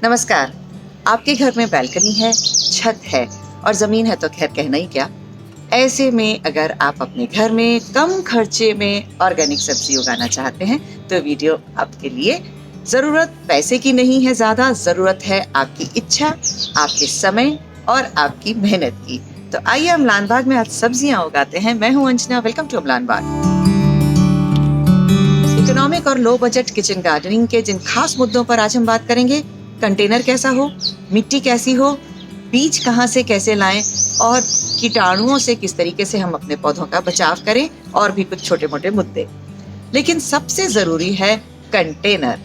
नमस्कार। आपके घर में बैल्कनी है, छत है और जमीन है तो खैर कहना ही क्या। ऐसे में अगर आप अपने घर में कम खर्चे में ऑर्गेनिक सब्जी उगाना चाहते हैं तो वीडियो आपके लिए। जरूरत पैसे की नहीं है, ज्यादा जरूरत है आपकी इच्छा, आपके समय और आपकी मेहनत की। तो आइए हम अमलान में आज सब्जियां उगाते हैं। मैं हूं Anjana, welcome to Amlan. Economic और लो बजट किचन गार्डनिंग के जिन खास मुद्दों पर आज हम बात करेंगे। कंटेनर कैसा हो, मिट्टी कैसी हो, बीज कहाँ से कैसे लाएं और कीटाणुओं से किस तरीके से हम अपने पौधों का बचाव करें, और भी कुछ छोटे मोटे मुद्दे। लेकिन सबसे जरूरी है कंटेनर।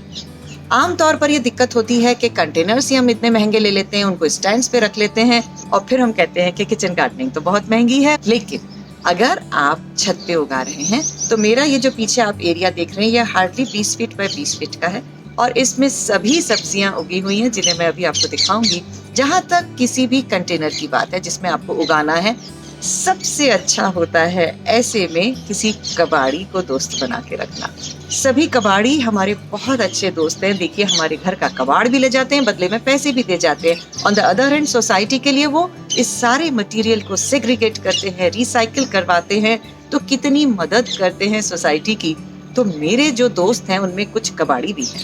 आमतौर पर यह दिक्कत होती है कि कंटेनर्स ही हम इतने महंगे ले लेते हैं, उनको स्टैंड्स पे रख लेते हैं और फिर हम कहते हैं कि किचन गार्डनिंग तो बहुत महंगी है। लेकिन अगर आप छत पे उगा रहे हैं तो मेरा ये जो पीछे आप एरिया देख रहे हैं, यह हार्डली 20 फीट बाय 20 फीट का है और इसमें सभी सब्जियां उगी हुई हैं जिन्हें मैं अभी आपको दिखाऊंगी। जहां तक किसी भी कंटेनर की बात है जिसमें आपको उगाना है, सबसे अच्छा होता है ऐसे में किसी कबाड़ी को दोस्त बना के रखना। सभी कबाड़ी हमारे बहुत अच्छे दोस्त हैं। देखिए, हमारे घर का कबाड़ भी ले जाते हैं, बदले में पैसे भी दे जाते हैं। On the other hand society के लिए वो इस सारे मटेरियल को सेग्रीगेट करते हैं, रिसाइकिल करवाते हैं, तो कितनी मदद करते हैं सोसाइटी की। तो मेरे जो दोस्त हैं उनमें कुछ कबाड़ी भी हैं,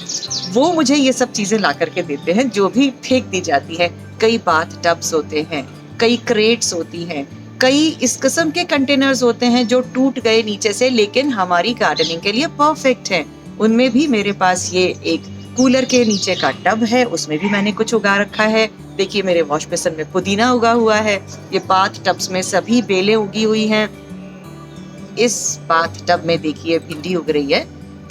वो मुझे ये सब चीजें ला करके देते हैं जो भी फेंक दी जाती है। कई बाथ टब्स होते हैं, कई क्रेट्स होती हैं, कई इस किस्म के कंटेनर्स होते हैं जो टूट गए नीचे से लेकिन हमारी गार्डनिंग के लिए परफेक्ट हैं। उनमें भी मेरे पास ये एक कूलर के नीचे का टब है, उसमें भी मैंने कुछ उगा रखा है। देखिए, मेरे वॉश बेसिन में पुदीना उगा हुआ है। ये बाथ टब्स में सभी बेलें उगी हुई हैं। इस बाथ टब में देखिए भिंडी उग रही है,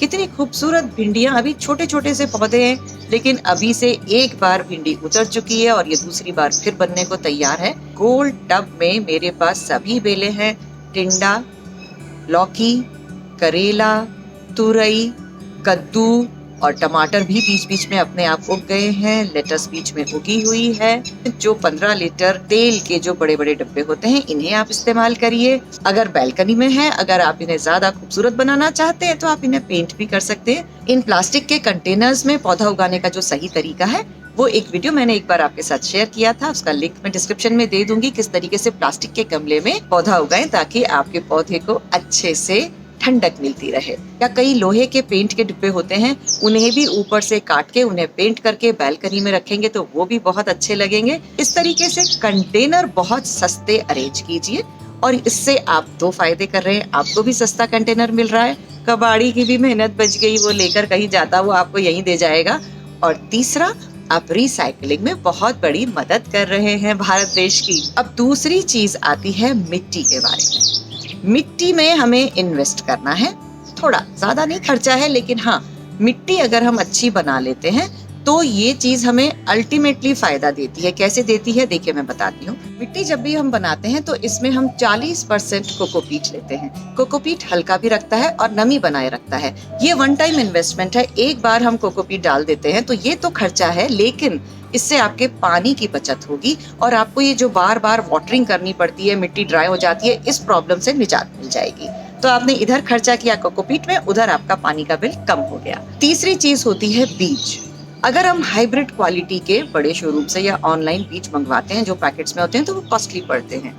कितनी खूबसूरत भिंडियां। अभी छोटे छोटे से पौधे हैं लेकिन अभी से एक बार भिंडी उतर चुकी है और ये दूसरी बार फिर बनने को तैयार है। गोल टब में मेरे पास सभी बेलें हैं। टिंडा, लौकी, करेला, तुरई, कद्दू और टमाटर भी बीच बीच में अपने आप उग गए हैं। लेटस बीच में उगी हुई है। जो 15 लीटर तेल के जो बड़े बड़े डब्बे होते हैं, इन्हें आप इस्तेमाल करिए। अगर बैल्कनी में है, अगर आप इन्हें ज्यादा खूबसूरत बनाना चाहते हैं तो आप इन्हें पेंट भी कर सकते हैं। इन प्लास्टिक के कंटेनर्स में पौधा उगाने का जो सही तरीका है, वो एक वीडियो मैंने एक बार आपके साथ शेयर किया था, उसका लिंक मैं डिस्क्रिप्शन में दे दूंगी। किस तरीके से प्लास्टिक के गमले में पौधा उगाएं ताकि आपके पौधे को अच्छे से ठंडक मिलती रहे। या कई लोहे के पेंट के डिब्बे होते हैं, उन्हें भी ऊपर से काट के उन्हें पेंट करके बैल्कनी में रखेंगे तो वो भी बहुत अच्छे लगेंगे। इस तरीके से कंटेनर बहुत सस्ते अरेंज कीजिए और इससे आप दो फायदे कर रहे हैं। आपको भी सस्ता कंटेनर मिल रहा है, कबाड़ी की भी मेहनत बच गई, वो लेकर कहीं जाता वो आपको यहीं दे जाएगा। और तीसरा, आप रिसाइकलिंग में बहुत बड़ी मदद कर रहे हैं भारत देश की। अब दूसरी चीज आती है मिट्टी के बारे में। मिट्टी में हमें इन्वेस्ट करना है, थोड़ा ज्यादा नहीं खर्चा है, लेकिन हाँ, मिट्टी अगर हम अच्छी बना लेते हैं तो ये चीज हमें अल्टीमेटली फायदा देती है। कैसे देती है, देखिए मैं बताती हूँ। मिट्टी जब भी हम बनाते हैं तो इसमें हम 40% कोकोपीट लेते हैं। कोकोपीट हल्का भी रखता है और नमी बनाए रखता है। ये वन टाइम इन्वेस्टमेंट है, एक बार हम कोकोपीट डाल देते हैं तो ये तो खर्चा है, लेकिन इससे आपके पानी की बचत होगी और आपको ये जो बार बार वाटरिंग करनी पड़ती है, मिट्टी ड्राई हो जाती है, इस प्रॉब्लम से निजात मिल जाएगी। तो आपने इधर खर्चा किया कोकोपीट में, उधर आपका पानी का बिल कम हो गया। तीसरी चीज होती है बीज। अगर हम हाइब्रिड क्वालिटी के बड़े शोरूम से या ऑनलाइन बीज मंगवाते हैं जो पैकेट्स में होते हैं तो वो कॉस्टली पड़ते हैं।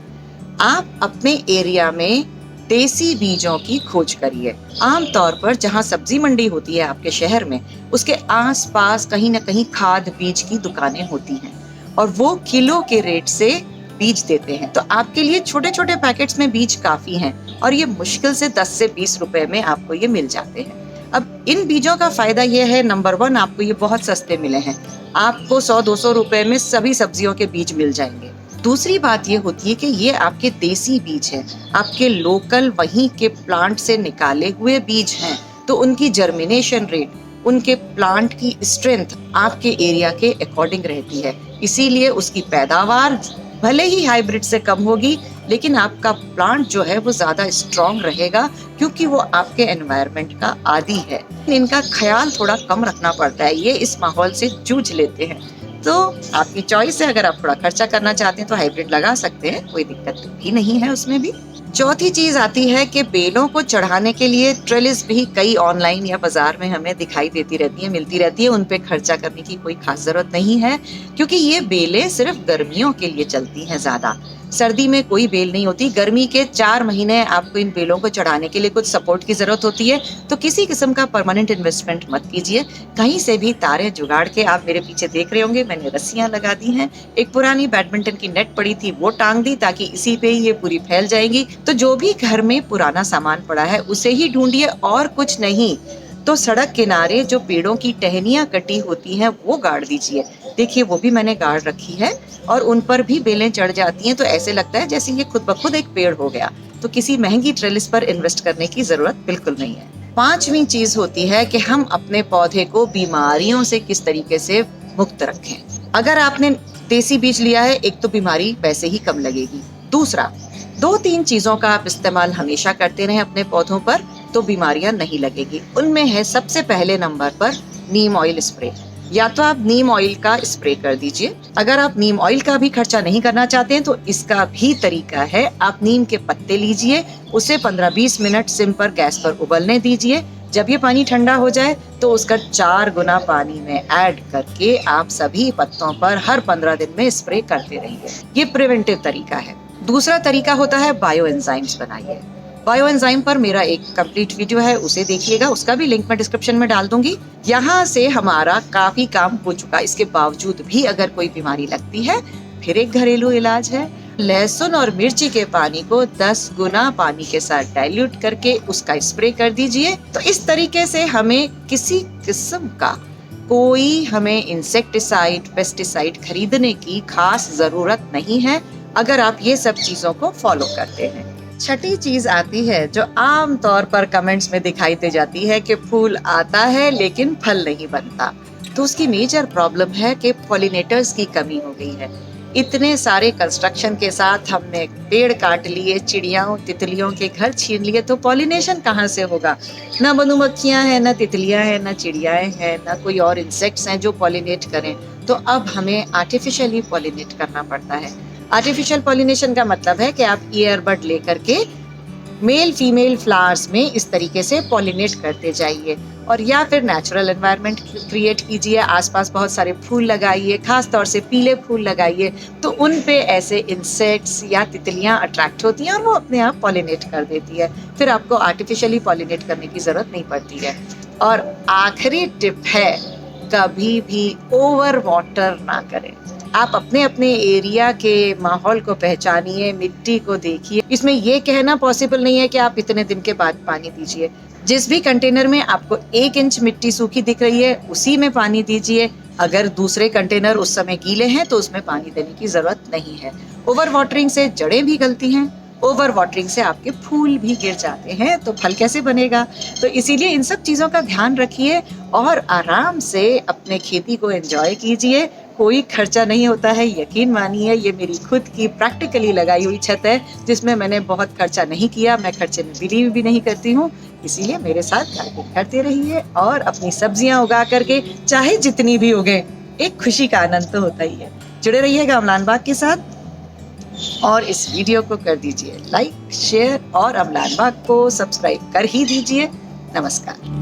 आप अपने एरिया में देसी बीजों की खोज करिए। आमतौर पर जहाँ सब्जी मंडी होती है आपके शहर में, उसके आसपास कहीं ना कहीं खाद बीज की दुकानें होती हैं और वो किलो के रेट से बीज देते हैं। तो आपके लिए छोटे छोटे पैकेट्स में बीज काफी हैं और ये मुश्किल से 10 से 20 रुपए में आपको ये मिल जाते हैं। अब इन बीजों का फायदा ये है, नंबर 1, आपको ये बहुत सस्ते मिले हैं। आपको 100-200 रुपए में सभी सब्जियों के बीज मिल जाएंगे। दूसरी बात ये होती है कि ये आपके देसी बीज हैं, आपके लोकल वहीं के प्लांट से निकाले हुए बीज हैं, तो उनकी जर्मिनेशन रेट, उनके प्लांट की स्ट्रेंथ आपके एरिया के अकॉर्डिंग रहती है। इसीलिए उसकी पैदावार भले ही हाइब्रिड से कम होगी, लेकिन आपका प्लांट जो है वो ज्यादा स्ट्रॉन्ग रहेगा क्योंकि वो आपके एनवायरनमेंट का आदी है। इनका ख्याल थोड़ा कम रखना पड़ता है, ये इस माहौल से जूझ लेते हैं। तो आपकी चॉइस है, अगर आप थोड़ा खर्चा करना चाहते हैं तो हाइब्रिड लगा सकते हैं, कोई दिक्कत भी नहीं है उसमें भी। चौथी चीज आती है कि बेलों को चढ़ाने के लिए ट्रेलिस भी कई ऑनलाइन या बाजार में हमें दिखाई देती रहती है, मिलती रहती है। उन पे खर्चा करने की कोई खास जरूरत नहीं है, क्योंकि ये बेलें सिर्फ गर्मियों के लिए चलती हैं। ज्यादा सर्दी में कोई बेल नहीं होती। गर्मी के 4 महीने आपको इन बेलों को चढ़ाने के लिए कुछ सपोर्ट की जरूरत होती है। तो किसी किस्म का परमानेंट इन्वेस्टमेंट मत कीजिए। कहीं से भी तारे जुगाड़ के, आप मेरे पीछे देख रहे होंगे मैंने रस्सियां लगा दी हैं। एक पुरानी बैडमिंटन की नेट पड़ी थी वो टांग दी, ताकि इसी पे ही ये पूरी फैल जाएगी। तो जो भी घर में पुराना सामान पड़ा है उसे ही ढूंढिए और कुछ नहीं। तो सड़क किनारे जो पेड़ों की टहनियां कटी होती हैं वो गाड़ दीजिए। देखिए वो भी मैंने गाड़ रखी है और उन पर भी बेलें चढ़ जाती हैं, तो ऐसे लगता है जैसे ये खुद ब खुद एक पेड़ हो गया। तो किसी महंगी ट्रेलिस पर इन्वेस्ट करने की जरूरत बिल्कुल नहीं है। पांचवी चीज होती है कि हम अपने पौधे को बीमारियों से किस तरीके से मुक्त रखें। अगर आपने देसी बीज लिया है, एक तो बीमारी वैसे ही कम लगेगी। दूसरा, 2-3 चीजों का आप इस्तेमाल हमेशा करते रहें अपने पौधों पर, तो बीमारियां नहीं लगेगी। उनमें है सबसे पहले नंबर पर नीम ऑयल स्प्रे। या तो आप नीम ऑयल का स्प्रे कर दीजिए। अगर आप नीम ऑयल का भी खर्चा नहीं करना चाहते हैं तो इसका भी तरीका है। आप नीम के पत्ते लीजिए, उसे 15-20 मिनट सिम पर गैस पर उबलने दीजिए। जब ये पानी ठंडा हो जाए तो उसका 4 गुना पानी में ऐड करके आप सभी पत्तों पर हर 15 दिन में स्प्रे करते रहिए। ये प्रिवेंटिव तरीका है। दूसरा तरीका होता है बायो एंजाइम्स बनाइए। बायो एंजाइम पर मेरा एक कंप्लीट वीडियो है, उसे देखिएगा। उसका भी लिंक मैं डिस्क्रिप्शन में डाल दूंगी। यहाँ से हमारा काफी काम हो चुका। इसके बावजूद भी अगर कोई बीमारी लगती है, फिर एक घरेलू इलाज है। लहसुन और मिर्ची के पानी को 10 गुना पानी के साथ डाइल्यूट करके उसका स्प्रे कर दीजिए। तो इस तरीके से हमें किसी किस्म का कोई हमें इंसेक्टिसाइड, पेस्टिसाइड खरीदने की खास जरूरत नहीं है, अगर आप ये सब चीजों को फॉलो करते हैं। छठी चीज आती है जो आम तौर पर कमेंट्स में दिखाई दे जाती है कि फूल आता है लेकिन फल नहीं बनता। तो उसकी मेजर प्रॉब्लम है कि पॉलिनेटर्स की कमी हो गई है। इतने सारे कंस्ट्रक्शन के साथ हमने पेड़ काट लिए, चिड़ियाओं तितलियों के घर छीन लिए, तो पॉलिनेशन कहाँ से होगा? ना मधुमक्खियां हैं, ना तितलियां हैं, ना चिड़ियाएं हैं, ना कोई और इंसेक्ट्स हैं जो पॉलिनेट करें। तो अब हमें आर्टिफिशियली पॉलिनेट करना पड़ता है। आर्टिफिशियल पॉलिनेशन का मतलब है कि आप ईयरबड लेकर के मेल फीमेल फ्लावर्स में इस तरीके से पॉलिनेट करते जाइए, और या फिर नेचुरल एनवायरनमेंट क्रिएट कीजिए। आसपास बहुत सारे फूल लगाइए, खास तौर से पीले फूल लगाइए, तो उन पे ऐसे इंसेक्ट्स या तितलियां अट्रैक्ट होती हैं और वो अपने आप पॉलिनेट कर देती है। फिर आपको आर्टिफिशियली पॉलिनेट करने की जरूरत नहीं पड़ती है। और आखिरी टिप है, कभी भी ओवर वाटर ना करें। आप अपने अपने एरिया के माहौल को पहचानिए, मिट्टी को देखिए। इसमें ये कहना पॉसिबल नहीं है कि आप इतने दिन के बाद पानी दीजिए। जिस भी कंटेनर में आपको 1 इंच मिट्टी सूखी दिख रही है उसी में पानी दीजिए। अगर दूसरे कंटेनर उस समय गीले हैं तो उसमें पानी देने की जरूरत नहीं है। ओवर वाटरिंग से जड़ें भी गलती हैं, ओवर वाटरिंग से आपके फूल भी गिर जाते हैं, तो फल कैसे बनेगा? तो इसीलिए इन सब चीजों का ध्यान रखिए और आराम से अपने खेती को एंजॉय कीजिए। कोई खर्चा नहीं होता है, यकीन मानिए। ये मेरी खुद की प्रैक्टिकली लगाई हुई छत है जिसमें मैंने बहुत खर्चा नहीं किया। मैं खर्चे में बिलीव भी नहीं करती हूँ। इसीलिए मेरे साथ गार्डनिंग करते रहिए और अपनी सब्जियां उगा करके, चाहे जितनी भी उगे, एक खुशी का आनंद तो होता ही है। जुड़े रहिएगा अमलान बाग के साथ और इस वीडियो को कर दीजिए लाइक, शेयर और अमलान बाग को सब्सक्राइब कर ही दीजिए। नमस्कार।